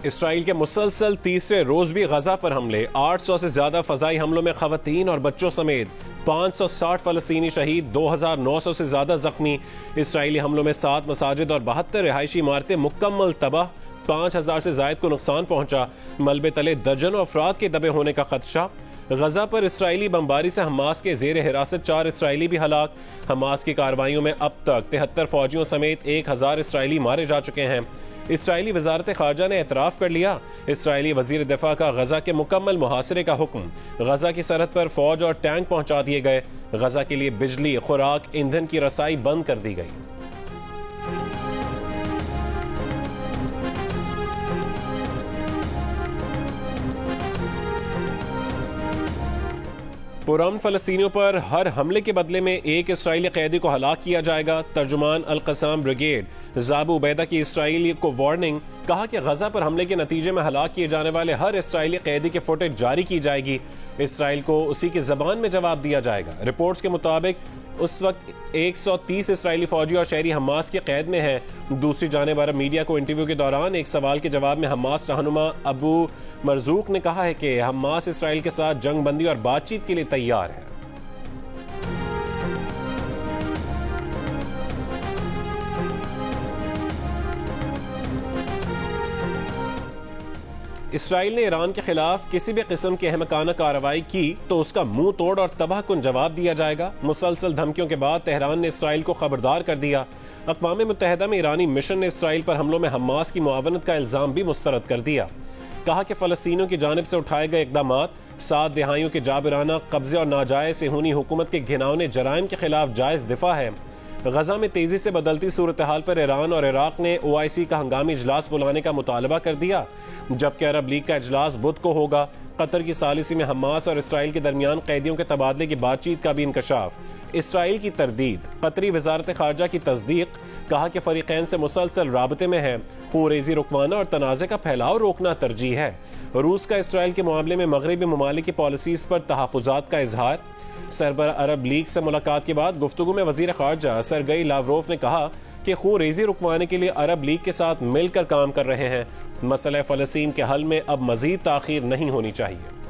Israel के मुसलसल तीसरे रोज भी गजा पर हमले, 800 से ज्यादा फजाई हमलों में खवातीन और बच्चों समेत 560 फलस्तीनी शहीद, 2900 से ज्यादा जख्मी। इसराइली हमलों में 7 मसाजिद और 72 रिहायशी इमारतें मुकम्मल तबाह, 5000 से जायद को नुकसान पहुंचा। मलबे तले दर्जनों अफराद के दबे होने का खदशा। गजा पर इसराइली बमबारी से हमास के जेर हिरासत 4 इसराइली भी हलाक। हमास की कार्रवाइयों में अब तक 73 फौजियों समेत 1000 इसराइली मारे जा चुके हैं। इसराइली वजारत खारजा ने एतराफ कर लिया। इसराइली वजीर दिफा का गजा के मुकम्मल मुहासरे का हुक्म। गजा की सरहद पर फौज और टैंक पहुंचा दिए गए। गजा के लिए बिजली, खुराक, ईंधन की रसाई बंद कर दी गई। पुरअमन फलस्तीनियों पर हर हमले के बदले में एक इसराइली कैदी को हलाक किया जाएगा। तर्जुमान अल कसाम ब्रिगेड ज़ाबू उबैदा की इसराइली को वार्निंग, कहा कि गजा पर हमले के नतीजे में हलाक किए जाने वाले हर इसराइली कैदी की फुटेज जारी की जाएगी। इसराइल को उसी की जबान में जवाब दिया जाएगा। रिपोर्ट्स के मुताबिक उस वक्त 130 इसराइली फौजी और शहरी हमास की कैद में हैं। दूसरी जानिब अरब मीडिया को इंटरव्यू के दौरान एक सवाल के जवाब में हमास रहनुमा अबू मरजूक ने कहा है कि हमास इसराइल के साथ जंग बंदी और बातचीत के लिए तैयार है। इसराइल ने ईरान के खिलाफ किसी भी किस्म की अहमकाना कार्रवाई की तो उसका मुंह तोड़ और तबाहकुन जवाब दिया जाएगा। मुसलसल धमकियों के बाद तेहरान ने इसराइल को खबरदार कर दिया। अक़वाम मुत्तहिदा में ईरानी मिशन ने इसराइल पर हमलों में हमास की मुआवनत का इल्जाम भी मुस्तरद कर दिया। कहा कि फलस्तीनियों की जानिब से उठाए गए इक़दामात 7 दिहाइयों के जाबिराना कब्जे और नाजायज सेहूनी हुकूमत के घिनौने जराइम के खिलाफ जायज दिफा है। गजा में तेजी से बदलती सूरत हाल पर ईरान और इराक ने OIC का हंगामी इजलास बुलाने का मुतालबा कर दिया, जबकि अरब लीग का इजलास बुध को होगा। कतर की सालिसी में हमास और इसराइल के दरमियान कैदियों के तबादले की बातचीत का भी इंकशाफ। इसराइल की तरदीद, कतरी वजारत खारजा की तस्दीक। कहा कि फरीकैन से मुसलसल राबते में है। खूरेजी रुकवाना और तनाज़े का फैलाव रोकना तरजीह है। रूस का इसराइल के मामले में मगरबी ममालिक की पॉलिसीज पर तहफ़्फ़ुज़ात का इजहार। सरबरा अरब लीग से मुलाकात के बाद गुफ्तगू में वजीर खारजा सरगई लावरोव ने कहा कि खूरेजी रुकवाने के लिए अरब लीग के साथ मिलकर काम कर रहे हैं। मसला फ़लस्तीन के हल में अब मजीद ताख़ीर नहीं होनी चाहिए।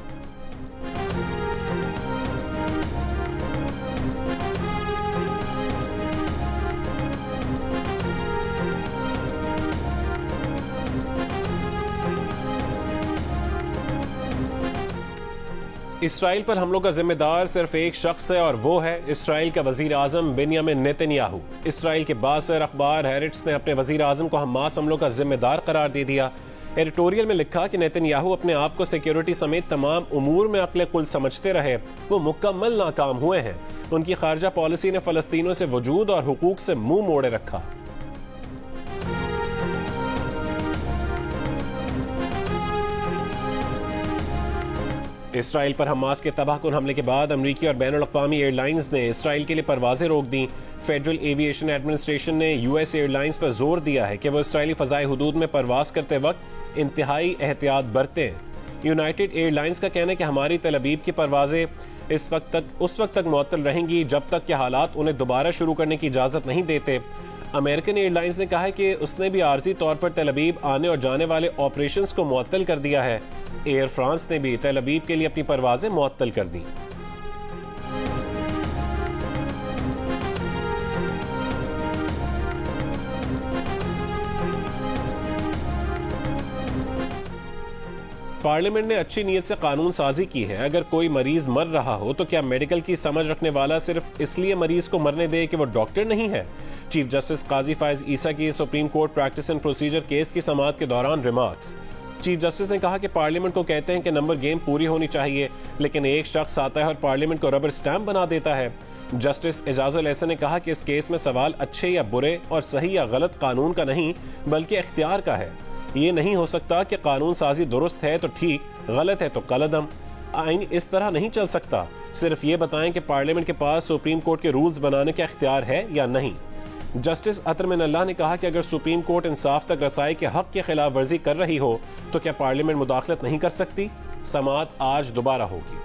इसराइल पर हमलों का जिम्मेदार सिर्फ एक शख्स है और वो है इसराइल का वजीर आजम बेंयामिन नेतन्याहू। इसराइल के बासर अखबार हैरेट्स ने अपने वजीर आजम को हमास हमलों का जिम्मेदार करार दे दिया। एडिटोरियल में लिखा कि नेतन्याहू अपने आप को सिक्योरिटी समेत तमाम उमूर में अक्ल कुल समझते रहे, वो मुकम्मल नाकाम हुए हैं। उनकी खारजा पॉलिसी ने फलस्तीनों से वजूद और हुकूक से मुंह मोड़े रखा। इसराइल पर हमास के तबाहकुन हमले के बाद अमरीकी और बैनुल अक़वामी एयरलाइंस ने इसराइल के लिए परवाजें रोक दी। फेडरल एविएशन एडमिनिस्ट्रेशन ने US एयरलाइंस पर जोर दिया है कि वो इसराइली फ़ज़ाई हुदूद में परवाज करते वक्त इंतहाई एहतियात बरतें। यूनाइटेड एयरलाइंस का कहना है कि हमारी तल अवीव की परवाजें उस वक्त तक मुअत्तल रहेंगी जब तक कि हालात उन्हें दोबारा शुरू करने की इजाज़त नहीं देते। अमेरिकन एयरलाइंस ने कहा है कि उसने भी आर्जी तौर पर तल अवीव आने और जाने वाले ऑपरेशंस को मुअत्तल कर दिया है। एयर फ्रांस ने भी तल अवीव के लिए अपनी परवाजें मुअत्तल कर दी। पार्लियामेंट ने अच्छी नीयत से कानून साजी की है। अगर कोई मरीज मर रहा हो तो क्या मेडिकल की समझ रखने वाला सिर्फ इसलिए मरीज को मरने दे कि वो डॉक्टर नहीं है? चीफ जस्टिस काजी फायज ईसा की supreme court practice and procedure case की समाअत के दौरान रिमार्क्स। चीफ जस्टिस ने कहा कि पार्लियामेंट को कहते हैं कि नंबर गेम पूरी होनी चाहिए, लेकिन एक शख्स आता है और पार्लियामेंट को रबर स्टैंप बना देता है। जस्टिस एजाजुल एहसन ने कहा कि इस केस में सवाल अच्छे या बुरे और सही या गलत कानून का नहीं बल्कि इख्तियार का है। ये नहीं हो सकता कि कानून साजी दुरुस्त है तो ठीक, गलत है तो कलअदम। आइन इस तरह नहीं चल सकता। सिर्फ ये बताएं कि पार्लियामेंट के पास सुप्रीम कोर्ट के रूल्स बनाने का इख्तियार है या नहीं। जस्टिस अतर मिनल्लाह ने कहा कि अगर सुप्रीम कोर्ट इंसाफ तक रसाई के हक की खिलाफ वर्जी कर रही हो तो क्या पार्लियामेंट मुदाखलत नहीं कर सकती? समाअत आज दोबारा होगी।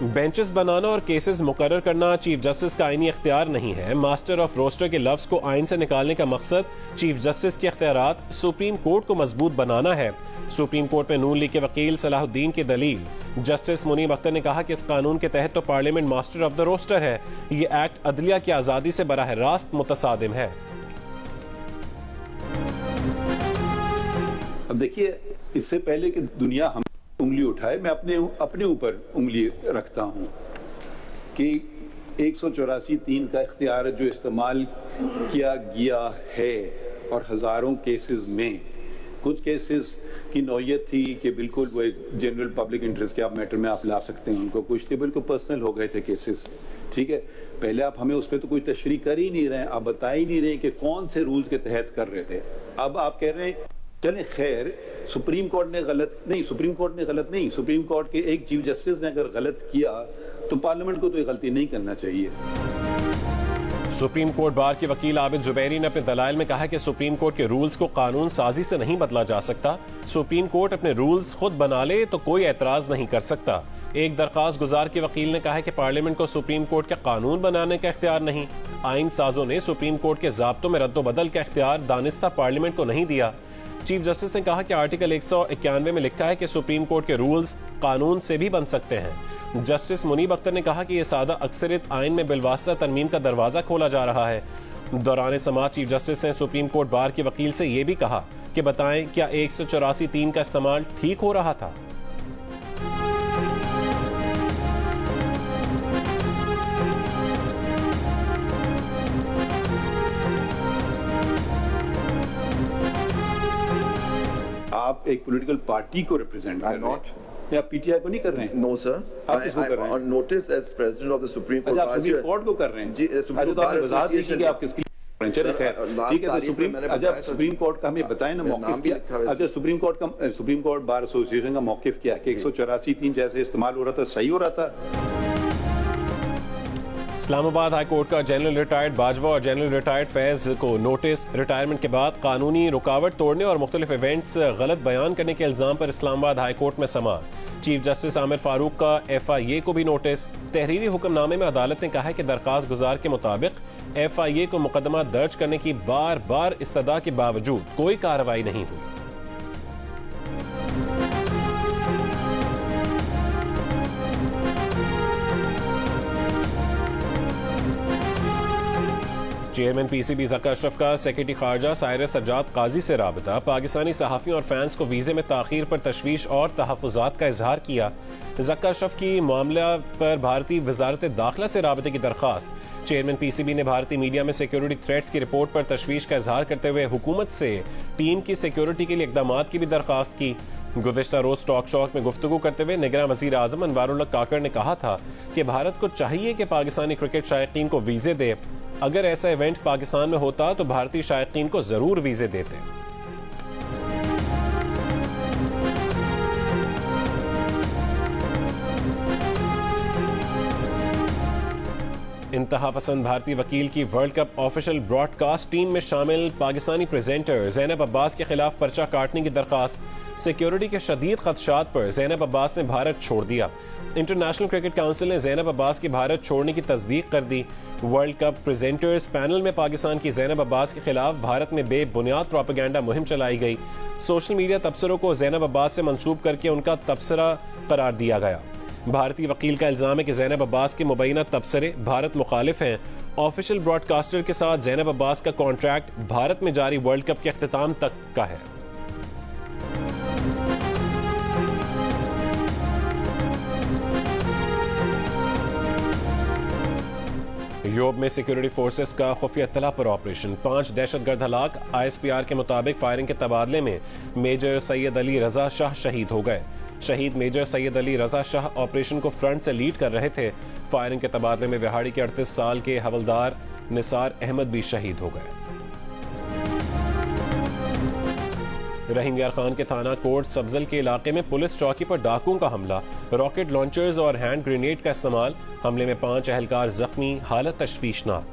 बेंचेस बनाना और केसेस मुकर्रर करना चीफ जस्टिस का आईनी इख्तियार नहीं है। मास्टर ऑफ रोस्टर के लफ्ज को आइन से निकालने का मकसद चीफ जस्टिस के इख्तियारात सुप्रीम कोर्ट को मजबूत बनाना है। सुप्रीम कोर्ट में नून लीग के वकील सलाहुद्दीन की दलील। जस्टिस मुनीब अख्तर ने कहा कि इस कानून के तहत तो parliament master of the roster है। ये एक्ट अदलिया की आजादी से बराह रास्त मुतसादिम है। अब देखिए, इससे पहले कि दुनिया हम उंगली उठाए, मैं अपने ऊपर उंगली रखता हूं कि 184(3) का इख्तियार जो इस्तेमाल किया गया है और हजारों केसेस में कुछ केसेस की नौयत थी कि बिल्कुल वो एक जनरल पब्लिक इंटरेस्ट के आप मैटर में आप ला सकते हैं उनको, कुछ थे बिल्कुल पर्सनल हो गए थे केसेस। ठीक है, पहले आप हमें उस पर तो कोई तशरीह कर ही नहीं रहे, आप बता ही नहीं रहे कि कौन से रूल्स के तहत कर रहे थे। अब आप कह रहे हैं चले खैर सुप्रीम कोर्ट ने गलत नहीं, सुप्रीम कोर्ट के एक चीफ जस्टिस ने अगर गलत किया तो पार्लियामेंट को तो ये गलती नहीं करना चाहिए। सुप्रीम कोर्ट बार के वकील आबिद जुबैरी ने अपने दलाइल में कहा कि सुप्रीम कोर्ट के रूल्स को कानून साजी से नहीं बदला जा सकता। सुप्रीम कोर्ट अपने रूल्स खुद बना ले तो कोई एतराज नहीं कर सकता। एक दरखास्त गुजार के वकील ने कहा कि पार्लियामेंट को सुप्रीम कोर्ट का कानून बनाने का इख्तियार नहीं। आइन साजों ने सुप्रीम कोर्ट के ज़ाब्तों में रद्दोबदल का इख्तियार दानिस्ता पार्लियामेंट को नहीं दिया। चीफ जस्टिस ने कहा कि आर्टिकल 191 में लिखा है कि सुप्रीम कोर्ट के रूल्स कानून से भी बन सकते हैं। जस्टिस मुनीब अख्तर ने कहा कि यह सादा अक्सरियत आइन में बिलवास्ता तरमीम का दरवाजा खोला जा रहा है। दौरान समाअत चीफ जस्टिस ने सुप्रीम कोर्ट बार के वकील से यह भी कहा कि बताएं क्या 184(3) का इस्तेमाल ठीक हो रहा था। आप एक पॉलिटिकल पार्टी को रिप्रेजेंट कर रहे हैं या पीटीआई को नहीं कर रहे हैं? नो सर, आप किसको कर रहे हैं? On notice as president of the supreme court. अच्छा, आप सुप्रीम कोर्ट को कर रहे हैं? जी, सुप्रीम कोर्ट वजाहत देखिए कि आप किसके लिए। चलिए खैर, ठीक है, तो सुप्रीम कोर्ट का हमें बताएं ना मौकिफ क्या। अच्छा, सुप्रीम कोर्ट बार एसोसिएशन का मौकिफ क्या है कि 184(3) जैसे इस्तेमाल हो रहा था सही हो रहा था? इस्लामाबाद हाई कोर्ट का जनरल रिटायर्ड बाजवा और जनरल रिटायर्ड फैज को नोटिस। रिटायरमेंट के बाद कानूनी रुकावट तोड़ने और मुख्तलिफ इवेंट्स गलत बयान करने के इल्जाम पर इस्लामाबाद हाई कोर्ट में समाअत। चीफ जस्टिस आमिर फारूक का FIA को भी नोटिस। तहरीरी हुक्मनामे में अदालत ने कहा है कि दरखास्त गुजार के मुताबिक FIA को मुकदमा दर्ज करने की बार बार इस्तदा के बावजूद कोई कार्रवाई नहीं हुई। चेयरमैन PCB ज़क्का अशरफ का सेक्रेटरी खारजा साहिर सज्जाद काजी से राबता। पाकिस्तानी सहाफ़ियों और फैंस को वीज़े में ताख़ीर पर तशवीश और तहफ़्फ़ुज़ात का इजहार किया। ज़क्का अशरफ की मामला पर भारतीय वज़ारत दाखिला से राबते की दरख्वास्त। चेयरमैन PCB ने भारतीय मीडिया में सिक्योरिटी थ्रेट्स की रिपोर्ट पर तशवीश का इजहार करते हुए हुकूमत से टीम की सिक्योरिटी के लिए इक़दामात की भी दरख्वास्त की। गुज़िश्ता रोज टॉक शॉक में गुफ्तगू करते हुए निगरान वज़ीर आज़म अनवारुल्लाह काकड़ ने कहा था कि भारत को चाहिए कि पाकिस्तानी क्रिकेट शायकीन को वीज़े दे। अगर ऐसा इवेंट पाकिस्तान में होता तो भारतीय शायकीन को जरूर वीज़े देते। इंतहा पसंद भारतीय वकील की world cup official broadcast team में शामिल पाकिस्तानी प्रेजेंटर ज़ैनब अब्बास के खिलाफ पर्चा काटने की दरखास्त। सिक्योरिटी के शदीद खदशात पर ज़ैनब अब्बास ने भारत छोड़ दिया। इंटरनेशनल क्रिकेट काउंसिल ने ज़ैनब अब्बास की भारत छोड़ने की तस्दीक कर दी। वर्ल्ड कप प्रेजेंटर्स पैनल में पाकिस्तान की ज़ैनब अब्बास के खिलाफ भारत में बेबुनियाद प्रोपेगेंडा मुहिम चलाई गई। सोशल मीडिया तबसरों को ज़ैनब अब्बास से मंसूब करके उनका तबसरा करार दिया गया। भारतीय वकील का इल्जाम है कि ज़ैनब अब्बास के मुबैना तबसरे भारत मुखालिफ हैं। ऑफिशियल ब्रॉडकास्टर के साथ ज़ैनब अब्बास का कॉन्ट्रैक्ट भारत में जारी वर्ल्ड कप के अख्तिताम तक का है। यूरोप में सिक्योरिटी फोर्सेस का खुफिया इत्तला पर ऑपरेशन। 5 दहशतगर्द हलाक। ISPR के मुताबिक फायरिंग के तबादले में मेजर सैयद अली रजा शाह शहीद हो गए। शहीद मेजर सैयद अली रजा शाह ऑपरेशन को फ्रंट से लीड कर रहे थे। फायरिंग के तबादले में विहाड़ी के 38 साल के हवलदार निसार अहमद भी शहीद हो गए। रहीम यार खान के थाना कोट सब्जल के इलाके में पुलिस चौकी पर डाकुओं का हमला। रॉकेट लॉन्चर्स और हैंड ग्रेनेड का इस्तेमाल। हमले में 5 अहलकार जख्मी, हालत तशवीशनाक।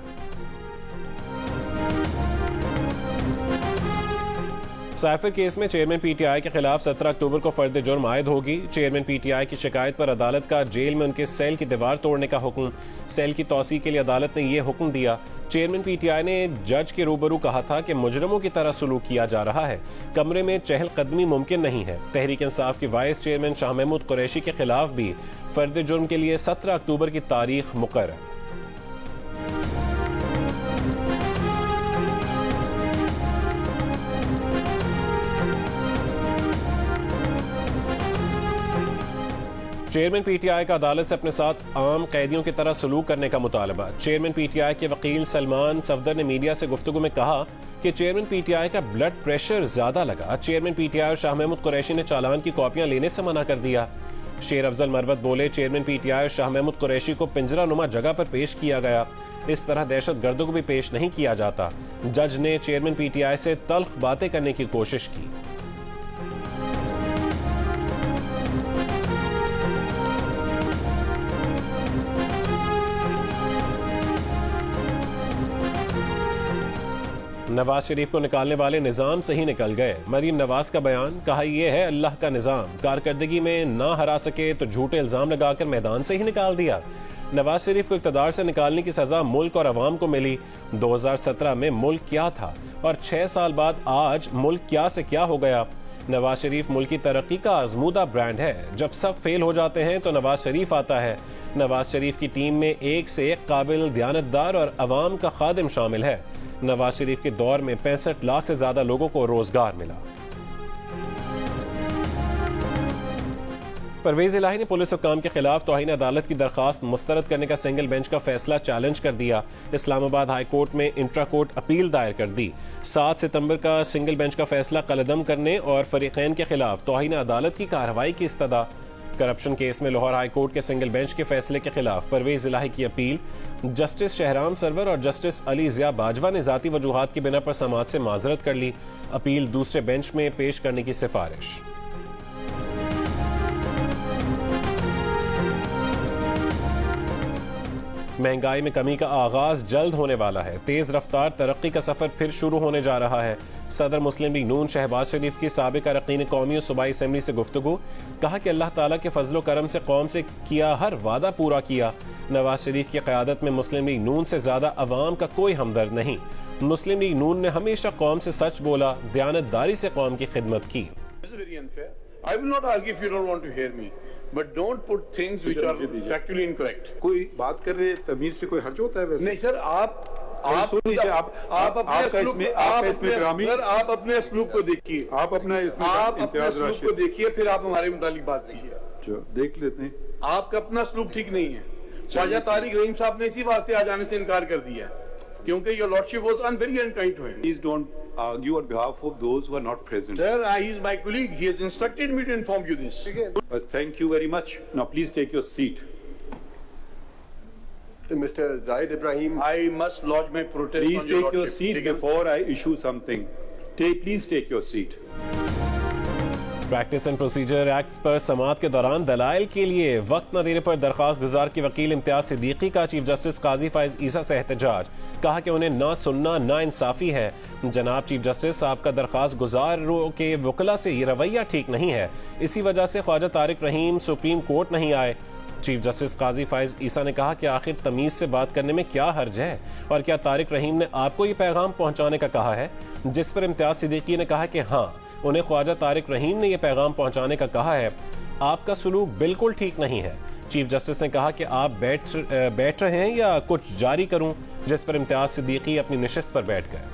साइफर केस में चेयरमैन पीटीआई के खिलाफ 17 अक्टूबर को फर्द जुर्म आयद होगी। चेयरमैन पीटीआई की शिकायत पर अदालत का जेल में उनके सेल की दीवार तोड़ने का हुक्म। सेल की तौसी के लिए अदालत ने यह हुक्म दिया। चेयरमैन पीटीआई ने जज के रूबरू कहा था कि मुजरमों की तरह सलूक किया जा रहा है, कमरे में चहलकदमी मुमकिन नहीं है। तहरीक इंसाफ की वाइस चेयरमैन शाह महमूद कुरैशी के खिलाफ भी फर्द जुर्म के लिए 17 अक्टूबर की तारीख मुकर्रर। चेयरमैन पीटीआई का अदालत से अपने साथ आम कैदियों की तरह सलूक करने का मुतालबा। चेयरमैन पीटीआई के वकील सलमान सफदर ने मीडिया से गुफ्तगू में कहा कि चेयरमैन पीटीआई का ब्लड प्रेशर ज्यादा लगा। चेयरमैन पीटीआई और शाह महमूद कुरैशी ने चालान की कॉपियां लेने से मना कर दिया। शेर अफजल मरवत बोले, चेयरमैन पीटीआई और शाह महमूद कुरैशी को पिंजरा नुमा जगह पर पेश किया गया। इस तरह दहशत गर्दों को भी पेश नहीं किया जाता। जज ने चेयरमैन पीटीआई से तल्ख बातें करने की कोशिश की। नवाज शरीफ को निकालने वाले निजाम से ही निकल गए। मरीम नवाज का बयान, कहा यह है अल्लाह का निजाम, कारकर्दगी में ना हरा सके तो झूठे इल्जाम लगाकर मैदान से ही निकाल दिया। नवाज शरीफ को इक़्तिदार से निकालने की सजा मुल्क और अवाम को मिली। 2017 में मुल्क क्या था और 6 साल बाद आज मुल्क क्या से क्या हो गया। नवाज शरीफ मुल्क की तरक्की का आजमूदा ब्रांड है। जब सब फेल हो जाते हैं तो नवाज शरीफ आता है। नवाज शरीफ की टीम में एक से एक काबिल, दयानतदार और अवाम का खादिम शामिल है। नवाज शरीफ के दौर में 65 लाख से ज्यादा लोगों को रोजगार मिला। परवेज इलाही ने पुलिस हुक्काम के खिलाफ तौहीन अदालत की दरखास्त मुस्तरद करने का सिंगल बेंच का फैसला चैलेंज कर दिया। इस्लामाबाद हाई कोर्ट में इंट्रा कोर्ट अपील दायर कर दी। 7 सितंबर का सिंगल बेंच का फैसला कलअदम करने और फरीकैन के खिलाफ तौहीन अदालत की कार्रवाई की इस्तदा। करप्शन केस में लाहौर हाई कोर्ट के सिंगल बेंच के फैसले के खिलाफ परवेज इलाही की अपील। जस्टिस शहराम सरवर और जस्टिस अली जिया बाजवा ने जाती वजूहात की बिना पर समाअत से माजरत कर ली। अपील दूसरे बेंच में पेश करने की सिफारिश। महंगाई में कमी का आगाज जल्द होने वाला है। तेज रफ्तार तरक्की का सफर फिर शुरू होने जा रहा है। सदर मुस्लिम लीग नून शहबाज शरीफ की साबिक अरकान कौमी और सूबाई असेंबली से गुफ्तगू। कहा कि अल्लाह ताला के फजलो करम से कौम से किया हर वादा पूरा किया। नवाज शरीफ की क़यादत में मुस्लिम लीग नून से ज्यादा अवाम का कोई हमदर्द नहीं। मुस्लिम लीग नून ने हमेशा कौम से सच बोला, दयानतदारी से कौम की खिदमत की। I will not argue if you don't want to hear me, but don't put things which are factually incorrect. कोई बात कर रहे तमीज से कोई हर्ज होता है वैसे? नहीं सर, आप अपने असलूब को देखिए, आप अपने असलूब को देखिए, फिर आप हमारे मुतालिक बात कीजिए। देख लेते हैं। आपका अपना असलूब ठीक नहीं है। ख्वाजा तारिक रहीम साहब ने इसी वास्ते आ जाने से इनकार कर दिया क्योंकि your lordship was very unkind to him. Please don't argue on behalf of those who are not present. Sir, he is my colleague. He has instructed me to inform you this. But thank you very much. Now please take your seat. Mr. Zaid Ibrahim, I must lodge my protest. Please on your take your lordship. seat before I issue something. Please take your seat. Practice and procedure act पर समाअत के दौरान दलाइल के लिए वक्त न देने पर दरखास्त गुजार की वकील इम्तियाज सिद्दीकी का चीफ जस्टिस काजी फाइज ईसा से एहतजाज। कहा कि उन्हें ना सुनना ना इंसाफी है। जनाब चीफ जस्टिस, आपका दरखास्त गुजारों के वकला से ये रवैया ठीक नहीं है। इसी वजह से ख्वाजा तारिक रहीम सुप्रीम कोर्ट नहीं आए। चीफ जस्टिस काजी फाइज ईसा ने कहा कि आखिर तमीज से बात करने में क्या हर्ज है और क्या तारिक रहीम ने आपको ये पैगाम पहुंचाने का कहा है? जिस पर इम्तियाज सिद्दीकी ने कहा कि हाँ, उन्हें ख्वाजा तारिक रहीम ने यह पैगाम पहुंचाने का कहा है। आपका सलूक बिल्कुल ठीक नहीं है। चीफ जस्टिस ने कहा कि आप बैठ रहे हैं या कुछ जारी करूं, जिस पर इम्तियाज सिद्दीकी अपनी नशिस्त पर बैठ गए।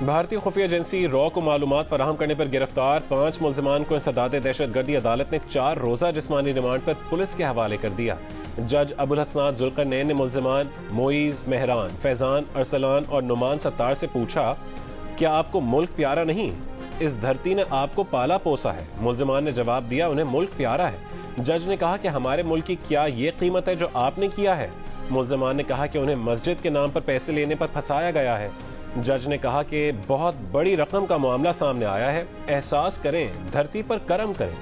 भारतीय खुफिया एजेंसी रॉ को मालूमात फराहम करने पर गिरफ्तार 5 मुल्जिमान को इंसदाद दहशतगर्दी अदालत ने 4 रोजा जिस्मानी रिमांड पर पुलिस के हवाले कर दिया। जज अबुल हसनात जुल्करनैन ने मुल्जिमान मोईज, मेहरान, फैजान, अरसलान और नुमान सत्तार से पूछा, क्या आपको मुल्क प्यारा नहीं? इस धरती ने आपको पाला पोसा है। मुल्जिमान ने जवाब दिया, उन्हें मुल्क प्यारा है। जज ने कहा कि हमारे मुल्क की क्या ये कीमत है जो आपने किया है? मुल्जिमान ने कहा कि उन्हें मस्जिद के नाम पर पैसे लेने पर फंसाया गया है। जज ने कहा कि बहुत बड़ी रकम का मामला सामने आया है, एहसास करें, धरती पर करम करें।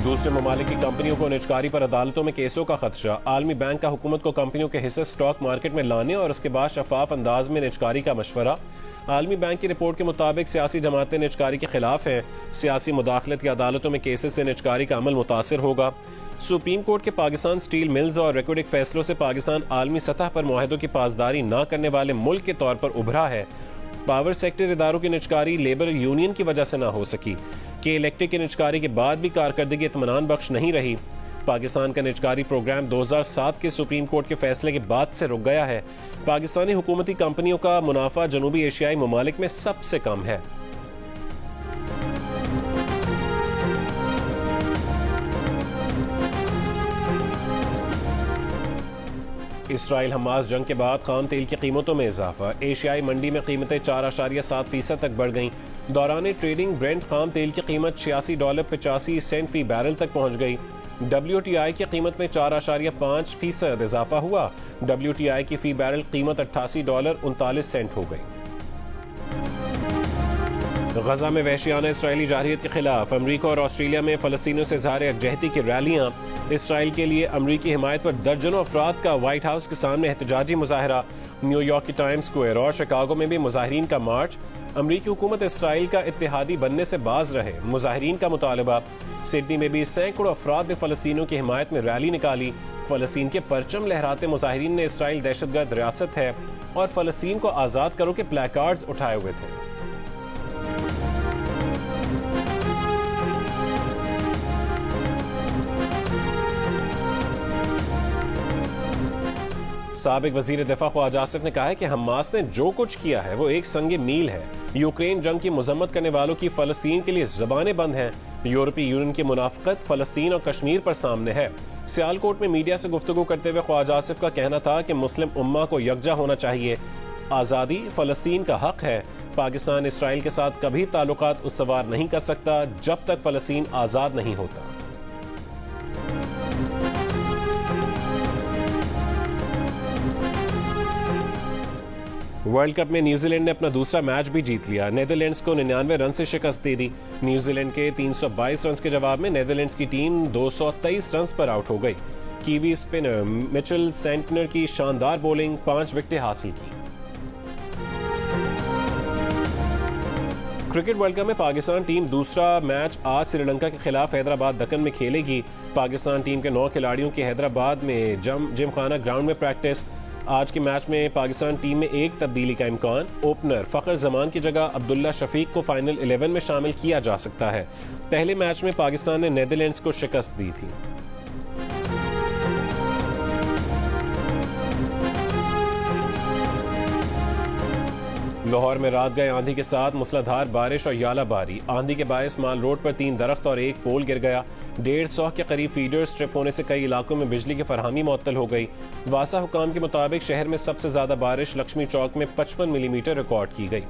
दूसरे ममालिक की कंपनियों को निजकारी पर अदालतों में केसों का खदशा। आलमी बैंक का हुकूमत को कंपनियों के हिस्से स्टॉक मार्केट में लाने और उसके बाद शफाफ अंदाज में निजकारी का मशवरा। आलमी बैंक की रिपोर्ट के मुताबिक सियासी जमातें निजकारी के खिलाफ हैं। सियासी मुदाखलत या अदालतों में केसेस से निजकारी का अमल मुतासिर होगा। सुप्रीम कोर्ट के पाकिस्तान स्टील मिल्स और रेकोडिक फैसलों से पाकिस्तान आलमी सतह पर मुआहदों की पासदारी न करने वाले मुल्क के तौर पर उभरा है। पावर सेक्टर इदारों की निजकारी लेबर यूनियन की वजह से न हो सकी। के इलेक्ट्रिक की निजकारी के बाद भी कारकर्दगी इत्मीनान बख्श नहीं रही। पाकिस्तान का निजकारी प्रोग्राम 2007 के सुप्रीम कोर्ट के फैसले के बाद से रुक गया है। पाकिस्तानी हुकूमती कंपनियों का मुनाफा जनूबी एशियाई ममालिक में सबसे कम है। इसराइल हमास जंग के बाद खाम तेल की कीमतों में इजाफा। एशियाई मंडी में कीमतें 4.7% तक बढ़ गईं। दौरान ट्रेडिंग ब्रेंट खाम तेल की कीमत $86.85 फी बैरल तक पहुंच गई। WTI की कीमत में 4.5% इजाफा हुआ। WTI की फी बैरल कीमत $88.39 हो गई। गजा में वहशियाना इसराइली जारहियत के खिलाफ अमरीका और ऑस्ट्रेलिया में फलस्तीनियों से इज़हार यकजहती की रैलियां। इसराइल के लिए अमरीकी हिमायत पर दर्जनों अफराद का व्हाइट हाउस के सामने एहतजाजी मुजाहरा। न्यूयॉर्क की टाइम्स स्क्वायर और शिकागो में भी मुजाहिरीन का मार्च। अमरीकी हुकूमत इसराइल का इत्तेहादी बनने से बाज रहे, मुजाहिरीन का मुतालबा। सिडनी में भी सैकड़ों अफराद ने फलस्तीनियों की हिमायत में रैली निकाली। फलस्तीन के परचम लहराते मुजाहिरीन ने इसराइल दहशतगर्द रियासत है और फलस्तीन को आज़ाद करो के प्लेकार्ड्स उठाए हुए थे। साबिक वजीर दिफा ख्वाजा आसिफ ने कहा है कि हमास ने जो कुछ किया है वो एक संगे मील है। यूक्रेन जंग की मजम्मत करने वालों की फलस्तीन के लिए ज़बानें बंद हैं। यूरोपीय यूनियन की मुनाफिकत फलस्तीन और कश्मीर पर सामने है। सियालकोट में मीडिया से गुफ्तगू करते हुए ख्वाजा आसिफ का कहना था कि मुस्लिम उम्मा को यकजा होना चाहिए। आज़ादी फलस्तीन का हक है। पाकिस्तान इसराइल के साथ कभी ताल्लुकात उसवार नहीं कर सकता जब तक फलस्तीन आज़ाद नहीं होता। वर्ल्ड कप में न्यूजीलैंड ने अपना दूसरा मैच भी जीत लिया। नीदरलैंड्स को 99 रन से शिकस्त दे दी। न्यूजीलैंड के 322 रन के जवाब में नीदरलैंड्स की टीम 223 रन पर आउट हो गई। कीवी स्पिनर मिचेल सेंटनर की शानदार बॉलिंग 5 विकेटें हासिल की। क्रिकेट वर्ल्ड कप में पाकिस्तान टीम दूसरा मैच आज श्रीलंका के खिलाफ हैदराबाद दक्कन में खेलेगी। पाकिस्तान टीम के 9 खिलाड़ियों की हैदराबाद में जिमखाना ग्राउंड में प्रैक्टिस। आज के मैच में पाकिस्तान टीम में एक तब्दीली का इम्कान। ओपनर फखर जमान की जगह अब्दुल्ला शफीक को फाइनल 11 में शामिल किया जा सकता है। पहले मैच में पाकिस्तान ने नीदरलैंड्स को शिकस्त दी थी। लाहौर में रात गए आंधी के साथ मूसलाधार बारिश और यालाबारी। आंधी के बायस माल रोड पर 3 दरख्त और एक पोल गिर गया। 150 के करीब फीडर स्ट्रिप होने से कई इलाकों में बिजली की फरहमी मुअत्तल हो गई। वासा हुकाम के मुताबिक शहर में सबसे ज्यादा बारिश लक्ष्मी चौक में 55 मिलीमीटर रिकॉर्ड की गई।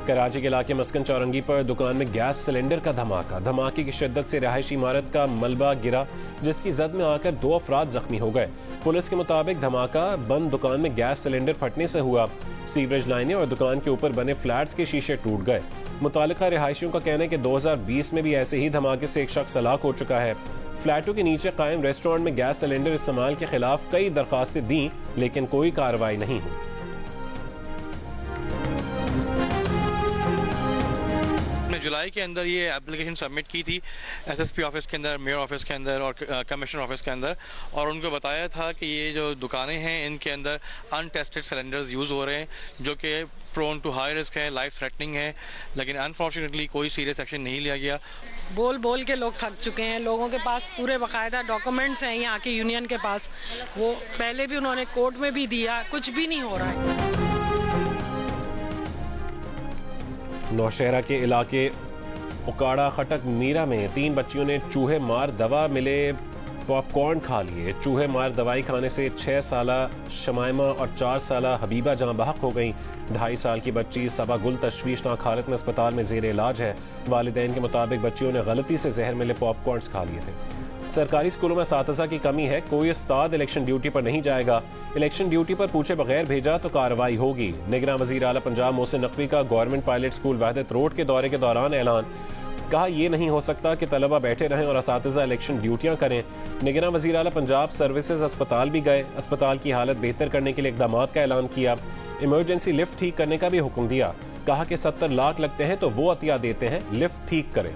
कराची के इलाके मस्कन चौरंगी पर दुकान में गैस सिलेंडर का धमाका। धमाके की शिद्दत से रहायशी इमारत का मलबा गिरा जिसकी जद में आकर 2 अफराद जख्मी हो गए। पुलिस के मुताबिक धमाका बंद दुकान में गैस सिलेंडर फटने से हुआ। सीवरेज लाइनें और दुकान के ऊपर बने फ्लैट्स के शीशे टूट गए। मुतालिका रिहायशियों का कहना है कि 2020 में भी ऐसे ही धमाके से एक शख्स हलाक हो चुका है। फ्लैटों के नीचे कायम रेस्टोरेंट में गैस सिलेंडर इस्तेमाल के खिलाफ कई दरखास्तें दी लेकिन कोई कार्रवाई नहीं हुई। जुलाई के अंदर ये एप्लीकेशन सबमिट की थी एसएसपी ऑफिस के अंदर, मेयर ऑफिस के अंदर और कमिश्नर ऑफिस के अंदर, और उनको बताया था कि ये जो दुकानें हैं इनके अंदर अनटेस्टेड सिलेंडर्स यूज़ हो रहे हैं जो कि प्रोन टू हाई रिस्क है, लाइफ थ्रेटनिंग है, लेकिन अनफॉर्चुनेटली कोई सीरियस एक्शन नहीं लिया गया। बोल बोल के लोग थक चुके हैं। लोगों के पास पूरे बाकायदा डॉक्यूमेंट्स हैं यहाँ के यूनियन के पास, वो पहले भी उन्होंने कोर्ट में भी दिया, कुछ भी नहीं हो रहा है। नौशहरा के इलाके उकाड़ा खटक मीरा में 3 बच्चियों ने चूहे मार दवा मिले पॉपकॉर्न खा लिए। चूहे मार दवाई खाने से 6 साला शमाइमा और 4 साला हबीबा जहां बहक हो गई। 2.5 साल की बच्ची सबा गुल तशवीशनाक हालत में अस्पताल में जेर इलाज है। वालिदैन के मुताबिक बच्चियों ने गलती से जहर मिले पॉपकॉर्न खा लिए थे। सरकारी स्कूलों में असातिज़ा की कमी है, कोई उस्ताद इलेक्शन ड्यूटी पर नहीं जाएगा, इलेक्शन ड्यूटी पर पूछे बगैर भेजा तो कार्रवाई होगी। निगरान वज़ीर आला पंजाब मोहसिन नकवी का गवर्नमेंट पायलट स्कूल वहदत रोड के दौरे के दौरान ऐलान, कहा यह नहीं हो सकता कि तलबा बैठे रहें और असातिज़ा इलेक्शन ड्यूटियां करें। निगरान वज़ीर आला पंजाब सर्विसेज अस्पताल भी गए, अस्पताल की हालत बेहतर करने के लिए इक़दाम का ऐलान किया, इमरजेंसी लिफ्ट ठीक करने का भी हुक्म दिया, कहा कि 70 लाख लगते हैं तो वो अतिया देते हैं, लिफ्ट ठीक करें।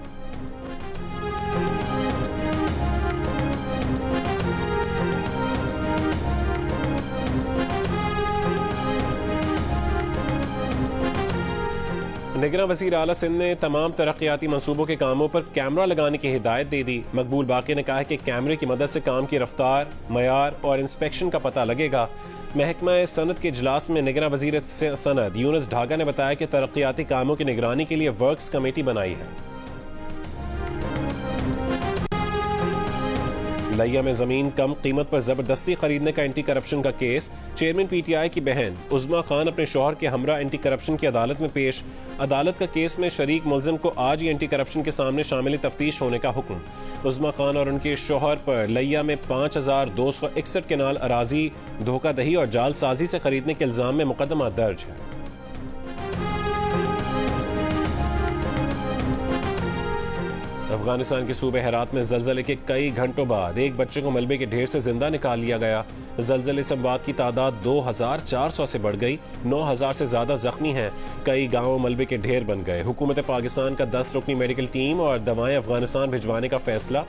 निगरान वज़ीर आला सिंध ने तमाम तरक्याती मंसूबों के कामों पर कैमरा लगाने की हिदायत दे दी। मकबूल बाकी ने कहा है कि कैमरे की मदद से काम की रफ्तार, मयार और इंस्पेक्शन का पता लगेगा। महकमा सनत के इजलास में निगरान वज़ीर सनत यूनुस ढागा ने बताया कि तरक्याती कामों की निगरानी के लिए वर्क्स कमेटी बनाई है। लिया में जमीन कम कीमत पर जबरदस्ती खरीदने का एंटी करप्शन का केस, चेयरमैन पीटीआई की बहन उज़मा खान अपने शौहर के हमरा एंटी करप्शन की अदालत में पेश। अदालत का केस में शरीक मुलजिम को आज ही एंटी करप्शन के सामने शामिल तफ्तीश होने का हुक्म। उज़मा खान और उनके शौहर पर लिया में 5261 केनाल अराजी धोखाधही और जालसाजी से खरीदने के इल्जाम में मुकदमा दर्ज है। अफगानिस्तान के सूबे हेरात में जलजले के कई घंटों बाद एक बच्चे को मलबे के ढेर से जिंदा निकाल लिया गया। जलजले से अमवात की तादाद 2400 से बढ़ गई, 9000 से ज्यादा जख्मी हैं, कई गांव मलबे के ढेर बन गए। हुकूमत पाकिस्तान का 10 रुकनी मेडिकल टीम और दवाएं अफगानिस्तान भिजवाने का फैसला।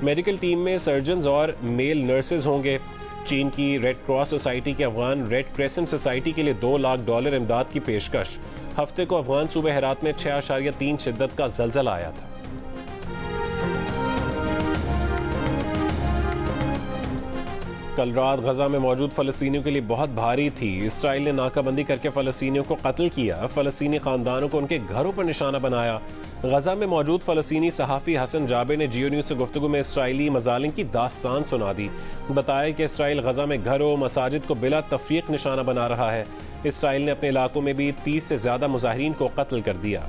मेडिकल टीम में सर्जन और मेल नर्सेज होंगे। चीन की रेड क्रॉस सोसाइटी की अफगान रेड क्रेसेंट सोसाइटी के लिए $2 लाख इमदाद की पेशकश। हफ्ते को अफगान सूबे हेरात में 6.3 शिद्दत का जलजला आया था। कल रात गजा में मौजूद फलस्तीनियों के लिए बहुत भारी थी। इसराइल ने नाकाबंदी करके फलस्तीनियों को कत्ल किया, फलस्तीनी खानदानों को उनके घरों पर निशाना बनाया। गजा में मौजूद फलस्तीनी सहाफ़ी हसन जाबे ने जियो न्यूज़ से गुफ्तगू में इसराइली मजालिम की दास्तान सुना दी। बताया कि इसराइल गजा में घरों मसाजिद को बिला तफरीक निशाना बना रहा है। इसराइल ने अपने इलाकों में भी 30 से ज्यादा मुजाहिरीन को कत्ल कर दिया।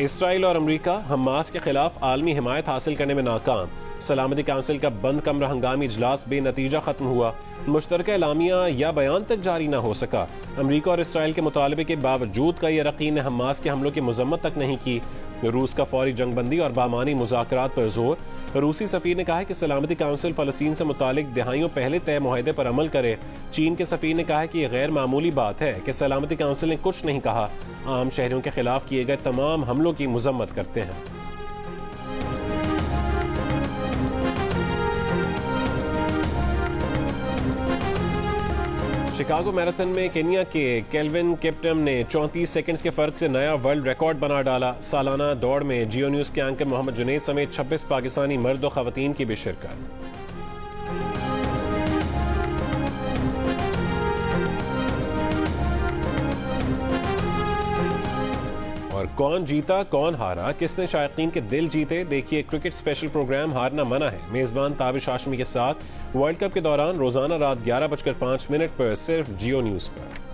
इसराइल और अमेरिका हमास के खिलाफ आलमी हिमायत हासिल करने में नाकाम। सलामती काउंसिल का बंद कमरा हंगामी इजलास बेनतीजा खत्म हुआ। मुश्तरका एलामिया या बयान तक जारी न हो सका। अमेरिका और इसराइल के मुतालबे के बावजूद कई अरकान ने हमास के हमलों की मजम्मत तक नहीं की। रूस का फौरी जंगबंदी और बामानी मुज़ाकरात पर जोर। रूसी सफीर ने कहा है कि सलामती काउंसिल फलस्तीन से मुतालिक दहाइयों पहले तय मुआहदे पर अमल करे। चीन के सफीर ने कहा है कि यह गैर मामूली बात है कि सलामती काउंसिल ने कुछ नहीं कहा, आम शहरियों के खिलाफ किए गए तमाम हमलों की मजम्मत करते हैं। शिकागो मैराथन में केन्या के केल्विन किप्टम ने 34 सेकंड्स के फर्क से नया वर्ल्ड रिकॉर्ड बना डाला। सालाना दौड़ में जियो न्यूज़ के एंकर मोहम्मद जुनैद समेत 26 पाकिस्तानी मर्द और खवातीन की भी शिरकत। और कौन जीता कौन हारा, किसने शायकीन के दिल जीते, देखिए क्रिकेट स्पेशल प्रोग्राम हारना मना है मेजबान ताबिश हाशमी के साथ वर्ल्ड कप के दौरान रोजाना रात 11:05 पर सिर्फ जियो न्यूज़ पर।